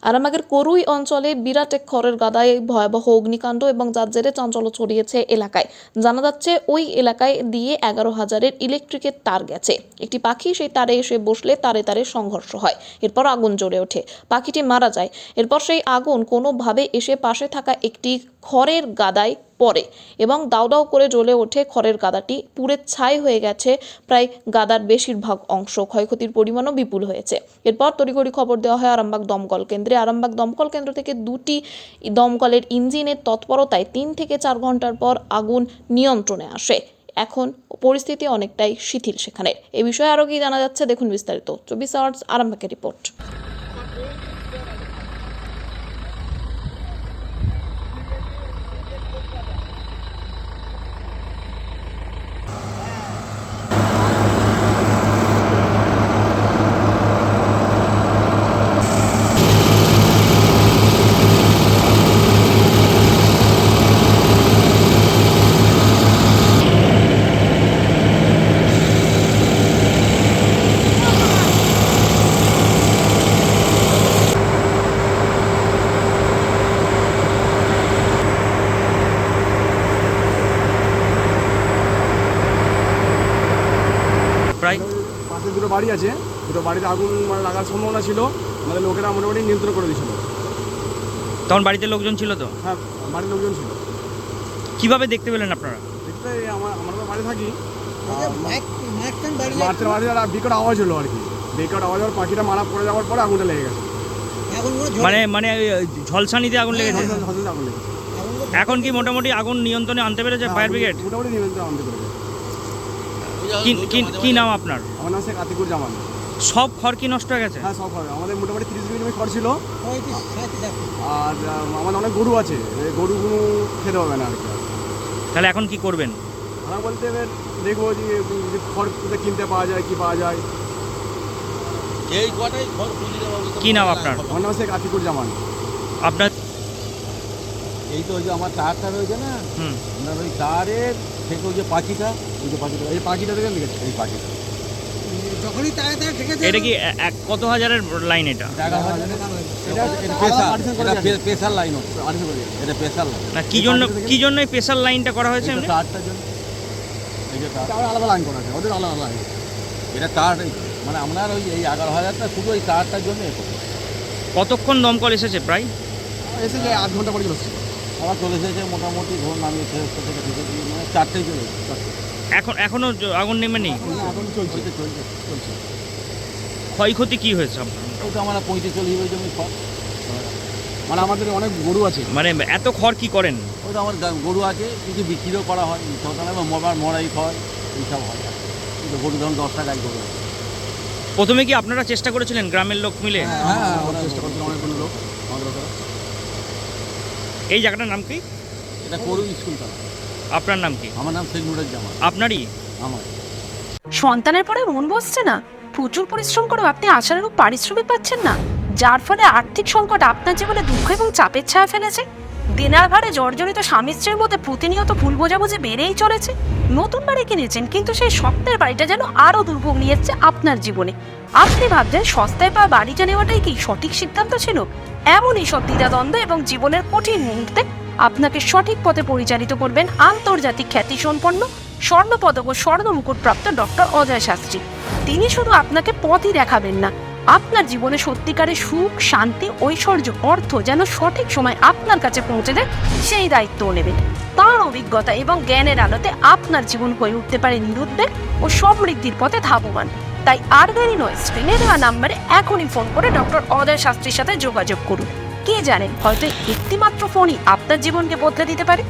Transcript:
আরামবাগের করুই অঞ্চলে বিরাট এক খড়ের গাদায় ভয়াবহ অগ্নিকাণ্ড এবং যার জেরে চাঞ্চল্য ছড়িয়েছে এলাকায়। জানা যাচ্ছে ওই এলাকায় দিয়ে 11,000-এর ইলেকট্রিকের তার গেছে। একটি পাখি সেই তারে এসে বসলে তারে তারে সংঘর্ষ হয়। এরপর আগুন জ্বলে ওঠে, পাখিটি মারা যায়। এরপর সেই আগুন কোনোভাবে এসে পাশে থাকা একটি খড়ের গাদায় পড়ে এবং দাউ দাউ করে জ্বলে ওঠে। খড়ের গাদাটি পুড়ে ছাই হয়ে গেছে, প্রায় গাদার বেশিরভাগ অংশ। ক্ষয়ক্ষতির পরিমাণও বিপুল হয়েছে। এরপর তড়িঘড়ি খবর দেওয়া হয় আরামবাগ দমকল কেন্দ্রে। আরামবাগ দমকল কেন্দ্র থেকে 2টি দমকলের ইঞ্জিনের তৎপরতায় 3 থেকে 4 ঘন্টার পর আগুন নিয়ন্ত্রণে আসে। এখন পরিস্থিতি অনেকটাই শিথিল সেখানে। এ বিষয়ে আরও কি জানা যাচ্ছে দেখুন বিস্তারিত 24 আওয়ার্স আরামবাগের রিপোর্ট। প্রায় পাশে দুটো বাড়ি আছে, দুটো বাড়িতে আগুন লাগার সম্ভাবনা ছিল। আমাদের লোকেরা মোটামুটি নিয়ন্ত্রণ করে দিয়েছিল। তখন বাড়িতে লোকজন ছিল তো? হ্যাঁ, বাড়ির লোকজন ছিল। কিভাবে দেখতে পেলেন আপনারা? দেখতে আমরা তো বাড়ি থাকি, মারতে বিকট আওয়াজ হলো আর কি। বিকট আওয়াজ হওয়ার পাখিটা মারা পড়ে যাওয়ার পরে আগুনটা লেগে গেছে। মানে ঝলসানিতে আগুন লেগেছে। আগুন লেগেছে। এখন কি মোটামুটি আগুন নিয়ন্ত্রণে আনতে পেরেছে ফায়ার ব্রিগেড? মোটামুটি নিয়ন্ত্রণে আনতে পেরেছে। কি নাম আপনার? আমার নাম শেখ আতিকুর জামান। সব খড় কি নষ্ট হয়ে গেছে? হ্যাঁ, সব খড়। আমাদের মোটামুটি 30 বিঘা জমি খড় ছিল। আর আমাদের অনেক গরু আছে, গরুগুলো খেতে হবে না আর কি। তাহলে এখন কি করবেন? আমরা বলতে এবার দেখবো যে খড় কোথায় কিনতে পাওয়া যায়, কি পাওয়া যায়। কি নাম আপনার? আমার নাম শেখ আতিকুর জামান। আপনার এই তো ওই যে আমার তারটা রয়েছে না, আপনার ওই তারের থেকে ওই যে পাখিটা, এই পাখিটা থেকে লেগেছে। এই পাখিটা যখনই তারে তারে ঠেকেছে। এটা কি কত হাজারের লাইন এটা? প্রেশার লাইন, এটা প্রেশার লাইন না কি জন্য এই স্পেশাল লাইনটা করা হয়েছে? তারটার জন্য এই যে তার আলাদা লাইন করা আছে, ওদের আলাদা লাইন। এটা তার মানে আপনার ওই 11,000টা শুধু ওই তারটার জন্য এ করবে। কতক্ষণ দমকল এসেছে? প্রায় এসেছে 8 ঘন্টা পরে চলে এসেছে। আবার চলে এসেছে মোটামুটি ধরুন আমি 4টেই চলে এসেছি। এখনো আগুন নেমেনি? এখন চলছে। ক্ষয়ক্ষতি কি হয়েছে আপনার? ওটা আমরা 35-40 বিঘা জমি খড়। মানে আমাদের অনেক গরু আছে। মানে এত খড় কি করেন? ওটা আমার গরু আছে, কিছু বিক্রিও করা হয়, মরাই খড় এইসব হয়। কিন্তু গরু ধরুন 10টা গাই গরু আছে। প্রথমে কি আপনারা চেষ্টা করেছিলেন গ্রামের লোক মিলে? হ্যাঁ, ওরা চেষ্টা করছিল অনেকগুলো লোক, আমাদের লোকেরা। এই জায়গাটার নাম কি? এটা করু স্কুলটা। আপনার নাম কি? আমার নাম শেখ নুরুজ্জামান। আপনারই? আমার সন্তানের পরে মন বসছে না, প্রচুর পরিশ্রম করেও আপনি আশানুরূপ পারিশ্রমিক পাচ্ছেন না, যার ফলে আর্থিক সংকট আপনার জীবনে দুঃখ এবং চাপের ছায়া ফেলেছে। দেনার ভারে জর্জরিত স্বামী স্ত্রীর মধ্যে প্রতিনিয়ত ভুল বোঝাবুঝি বেড়েই চলেছে। নতুন বাড়ি কিনেছেন, কিন্তু সেই স্বপ্নের বাড়িটা যেন আরও দুর্ভোগ নিয়ে এসছে আপনার জীবনে। আপনি ভাবছেন সস্তায় পাওয়া বাড়িটা নেওয়াটাই কি সঠিক সিদ্ধান্ত ছিল? এমনই সব দ্বিধাদ্বন্দ্ব এবং জীবনের কঠিন মুহূর্তে আপনাকে সঠিক পথে পরিচালিত করবেন আন্তর্জাতিক খ্যাতিসম্পন্ন স্বর্ণপদক ও স্বর্ণ মুকুটপ্রাপ্ত ডক্টর অজয় শাস্ত্রী। তিনি শুধু আপনাকে পথই দেখাবেন না, আপনার জীবনে সত্যিকারের সুখ, শান্তি, ঐশ্বর্য, অর্থ যেন সঠিক সময় আপনার কাছে পৌঁছে দেয় সেই দায়িত্বও নেবেন। তাঁর অভিজ্ঞতা এবং জ্ঞানের আলোতে আপনার জীবন হয়ে উঠতে পারে নিরুদ্বেগ ও সমৃদ্ধির পথে ধাবমান। তাই আর দেরি নয়, স্ক্রিনে দেওয়া নাম্বারে এখনই ফোন করে ডক্টর অজয় শাস্ত্রীর সাথে যোগাযোগ করুন। কে জানেন, হয়তো একটি মাত্র ফোনই আপনার জীবনকে বদলে দিতে পারে।